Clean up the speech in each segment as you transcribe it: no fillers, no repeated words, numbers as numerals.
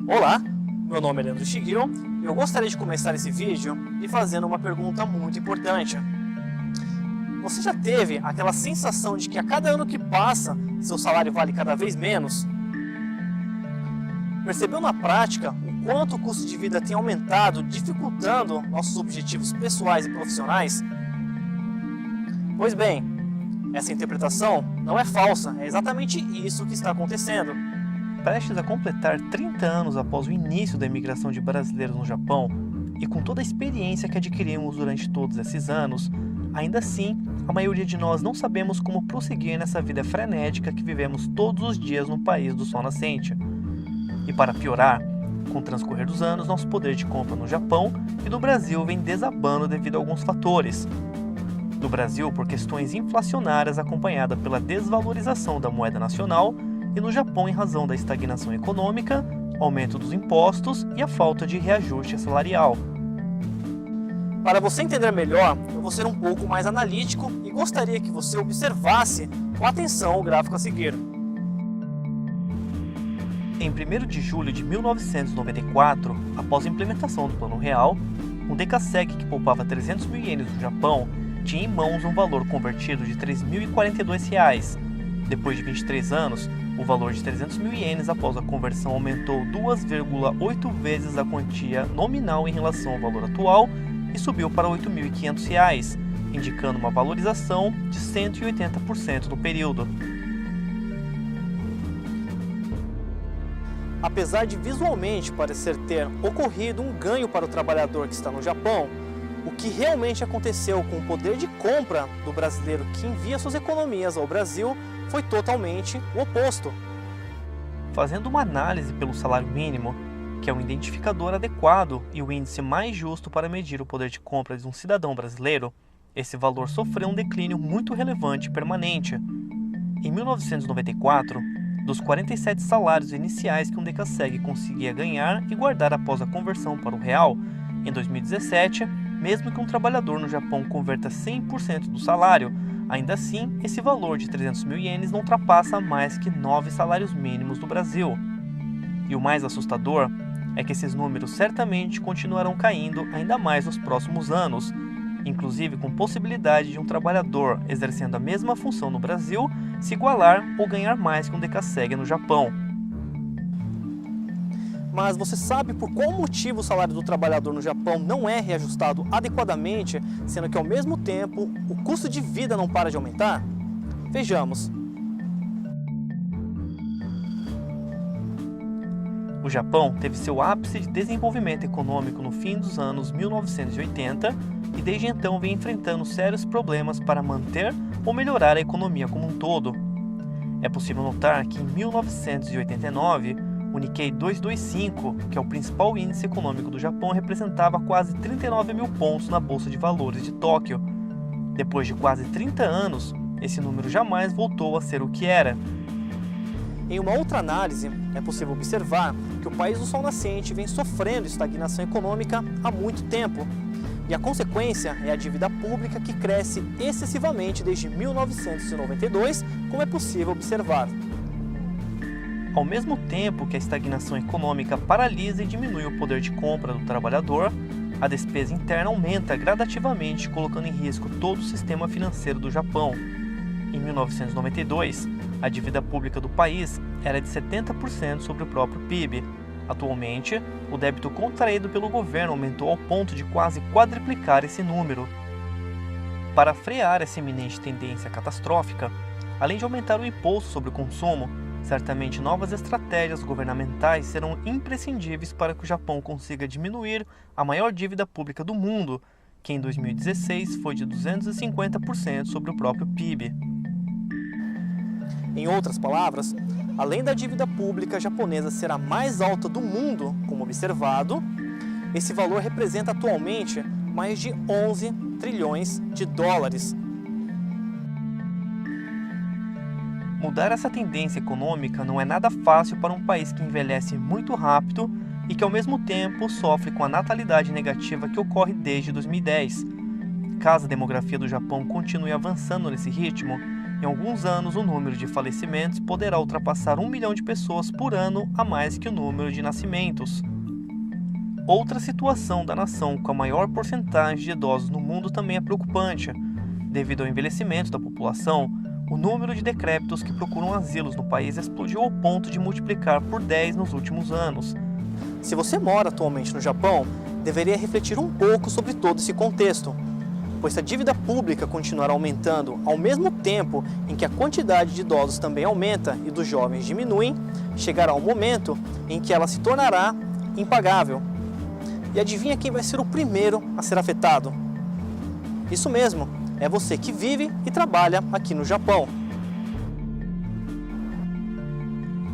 Olá, meu nome é Leandro Shigiro e eu gostaria de começar esse vídeo lhe fazendo uma pergunta muito importante. Você já teve aquela sensação de que a cada ano que passa, seu salário vale cada vez menos? Percebeu na prática o quanto o custo de vida tem aumentado, dificultando nossos objetivos pessoais e profissionais? Pois bem, essa interpretação não é falsa, é exatamente isso que está acontecendo. Prestes a completar 30 anos após o início da imigração de brasileiros no Japão, e com toda a experiência que adquirimos durante todos esses anos, ainda assim, a maioria de nós não sabemos como prosseguir nessa vida frenética que vivemos todos os dias no país do sol nascente. E para piorar, com o transcorrer dos anos, nosso poder de compra no Japão e no Brasil vem desabando devido a alguns fatores. No Brasil, por questões inflacionárias acompanhada pela desvalorização da moeda nacional, e no Japão em razão da estagnação econômica, aumento dos impostos e a falta de reajuste salarial. Para você entender melhor, eu vou ser um pouco mais analítico e gostaria que você observasse com atenção o gráfico a seguir. Em 1º de julho de 1994, após a implementação do Plano Real, um Dekaseki que poupava 300 mil ienes no Japão tinha em mãos um valor convertido de R$ 3.042. Depois de 23 anos, o valor de 300 mil ienes após a conversão aumentou 2,8 vezes a quantia nominal em relação ao valor atual e subiu para R$ 8.500, indicando uma valorização de 180% no período. Apesar de visualmente parecer ter ocorrido um ganho para o trabalhador que está no Japão, o que realmente aconteceu com o poder de compra do brasileiro que envia suas economias ao Brasil foi totalmente o oposto. Fazendo uma análise pelo salário mínimo, que é um identificador adequado e o índice mais justo para medir o poder de compra de um cidadão brasileiro, esse valor sofreu um declínio muito relevante e permanente. Em 1994, dos 47 salários iniciais que um Dekaseki conseguia ganhar e guardar após a conversão para o real, em 2017, mesmo que um trabalhador no Japão converta 100% do salário, ainda assim, esse valor de 300 mil ienes não ultrapassa mais que 9 salários mínimos do Brasil. E o mais assustador é que esses números certamente continuarão caindo ainda mais nos próximos anos, inclusive com possibilidade de um trabalhador exercendo a mesma função no Brasil se igualar ou ganhar mais que um Dekaseki no Japão. Mas você sabe por qual motivo o salário do trabalhador no Japão não é reajustado adequadamente, sendo que ao mesmo tempo o custo de vida não para de aumentar? Vejamos. O Japão teve seu ápice de desenvolvimento econômico no fim dos anos 1980 e desde então vem enfrentando sérios problemas para manter ou melhorar a economia como um todo. É possível notar que em 1989, o Nikkei 225, que é o principal índice econômico do Japão, representava quase 39 mil pontos na Bolsa de Valores de Tóquio. Depois de quase 30 anos, esse número jamais voltou a ser o que era. Em uma outra análise, é possível observar que o país do sol nascente vem sofrendo estagnação econômica há muito tempo. E a consequência é a dívida pública que cresce excessivamente desde 1992, como é possível observar. Ao mesmo tempo que a estagnação econômica paralisa e diminui o poder de compra do trabalhador, a despesa interna aumenta gradativamente, colocando em risco todo o sistema financeiro do Japão. Em 1992, a dívida pública do país era de 70% sobre o próprio PIB. Atualmente, o débito contraído pelo governo aumentou ao ponto de quase quadriplicar esse número. Para frear essa iminente tendência catastrófica, além de aumentar o imposto sobre o consumo, certamente novas estratégias governamentais serão imprescindíveis para que o Japão consiga diminuir a maior dívida pública do mundo, que em 2016 foi de 250% sobre o próprio PIB. Em outras palavras, além da dívida pública japonesa ser a mais alta do mundo, como observado, esse valor representa atualmente mais de 11 trilhões de dólares. Mudar essa tendência econômica não é nada fácil para um país que envelhece muito rápido e que ao mesmo tempo sofre com a natalidade negativa que ocorre desde 2010. Caso a demografia do Japão continue avançando nesse ritmo, Em alguns anos, o número de falecimentos poderá ultrapassar 1 milhão de pessoas por ano a mais que o número de nascimentos. Outra situação da nação com a maior porcentagem de idosos no mundo também é preocupante. Devido ao envelhecimento da população, o número de decrépitos que procuram asilos no país explodiu ao ponto de multiplicar por 10 nos últimos anos. Se você mora atualmente no Japão, deveria refletir um pouco sobre todo esse contexto, pois se a dívida pública continuar aumentando ao mesmo tempo em que a quantidade de idosos também aumenta e dos jovens diminuem, chegará um momento em que ela se tornará impagável. E adivinha quem vai ser o primeiro a ser afetado? Isso mesmo, é você que vive e trabalha aqui no Japão.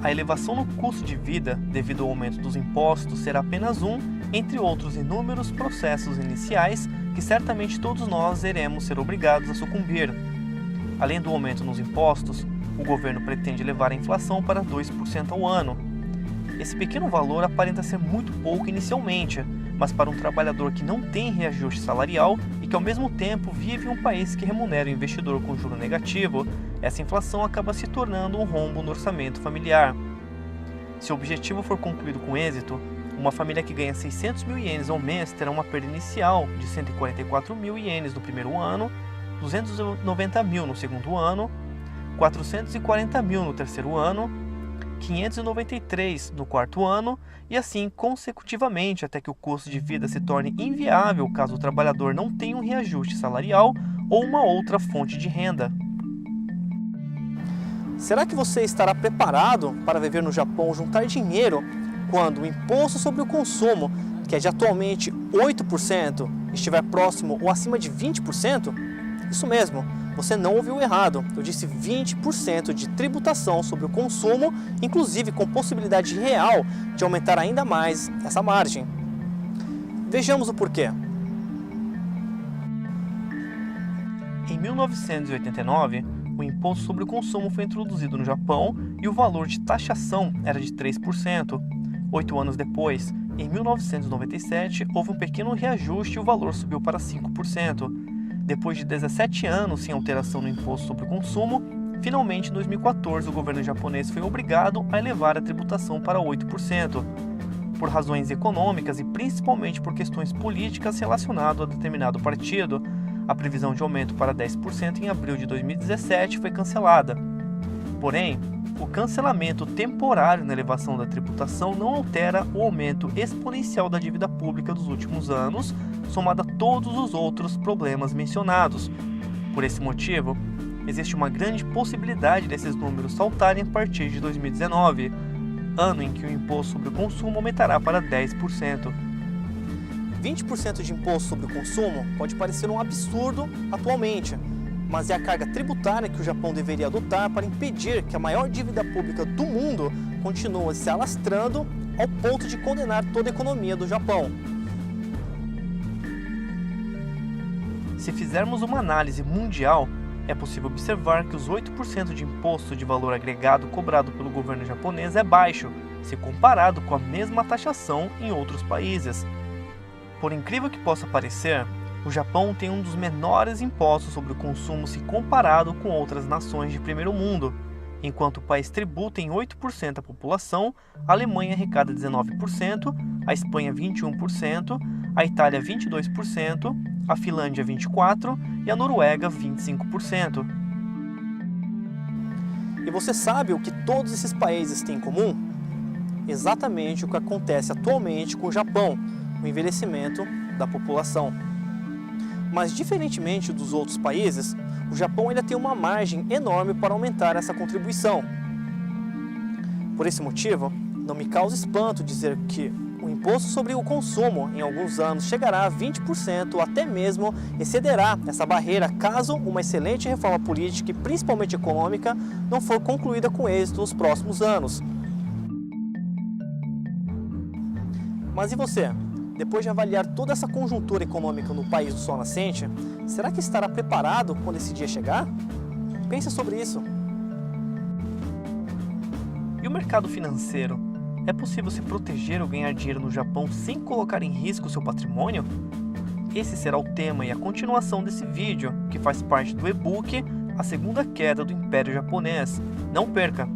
A elevação no custo de vida devido ao aumento dos impostos será apenas um, entre outros inúmeros processos iniciais que certamente todos nós iremos ser obrigados a sucumbir. Além do aumento nos impostos, o governo pretende levar a inflação para 2% ao ano. Esse pequeno valor aparenta ser muito pouco inicialmente, mas para um trabalhador que não tem reajuste salarial e que ao mesmo tempo vive em um país que remunera o investidor com juro negativo, essa inflação acaba se tornando um rombo no orçamento familiar. Se o objetivo for concluído com êxito, uma família que ganha 600 mil ienes ao mês terá uma perda inicial de 144 mil ienes no primeiro ano, 290 mil no segundo ano, 440 mil no terceiro ano, 593 no quarto ano e assim consecutivamente até que o custo de vida se torne inviável caso o trabalhador não tenha um reajuste salarial ou uma outra fonte de renda. Será que você estará preparado para viver no Japão, juntar dinheiro, quando o imposto sobre o consumo, que é de atualmente 8%, estiver próximo ou acima de 20%? Isso mesmo, você não ouviu errado, eu disse 20% de tributação sobre o consumo, inclusive com possibilidade real de aumentar ainda mais essa margem. Vejamos o porquê. Em 1989, o imposto sobre o consumo foi introduzido no Japão e o valor de taxação era de 3%. 8 anos depois, em 1997, houve um pequeno reajuste e o valor subiu para 5%. Depois de 17 anos sem alteração no imposto sobre o consumo, finalmente em 2014 o governo japonês foi obrigado a elevar a tributação para 8%. Por razões econômicas e principalmente por questões políticas relacionadas a determinado partido, a previsão de aumento para 10% em abril de 2017 foi cancelada. Porém, o cancelamento temporário na elevação da tributação não altera o aumento exponencial da dívida pública dos últimos anos, somado a todos os outros problemas mencionados. Por esse motivo, existe uma grande possibilidade desses números saltarem a partir de 2019, ano em que o imposto sobre o consumo aumentará para 10%. 20% de imposto sobre o consumo pode parecer um absurdo atualmente, mas é a carga tributária que o Japão deveria adotar para impedir que a maior dívida pública do mundo continue se alastrando ao ponto de condenar toda a economia do Japão. Se fizermos uma análise mundial, é possível observar que os 8% de imposto de valor agregado cobrado pelo governo japonês é baixo, se comparado com a mesma taxação em outros países. Por incrível que possa parecer, o Japão tem um dos menores impostos sobre o consumo se comparado com outras nações de primeiro mundo. Enquanto o país tributa em 8% da população, a Alemanha arrecada 19%, a Espanha 21%, a Itália 22%, a Finlândia 24% e a Noruega 25%. E você sabe o que todos esses países têm em comum? Exatamente o que acontece atualmente com o Japão, o envelhecimento da população. Mas diferentemente dos outros países, o Japão ainda tem uma margem enorme para aumentar essa contribuição. Por esse motivo, não me causa espanto dizer que o imposto sobre o consumo em alguns anos chegará a 20% ou até mesmo excederá essa barreira caso uma excelente reforma política e principalmente econômica não for concluída com êxito nos próximos anos. Mas e você? Depois de avaliar toda essa conjuntura econômica no país do sol nascente, será que estará preparado quando esse dia chegar? Pense sobre isso. E o mercado financeiro? É possível se proteger ou ganhar dinheiro no Japão sem colocar em risco seu patrimônio? Esse será o tema e a continuação desse vídeo, que faz parte do e-book a segunda queda do Império Japonês. Não perca!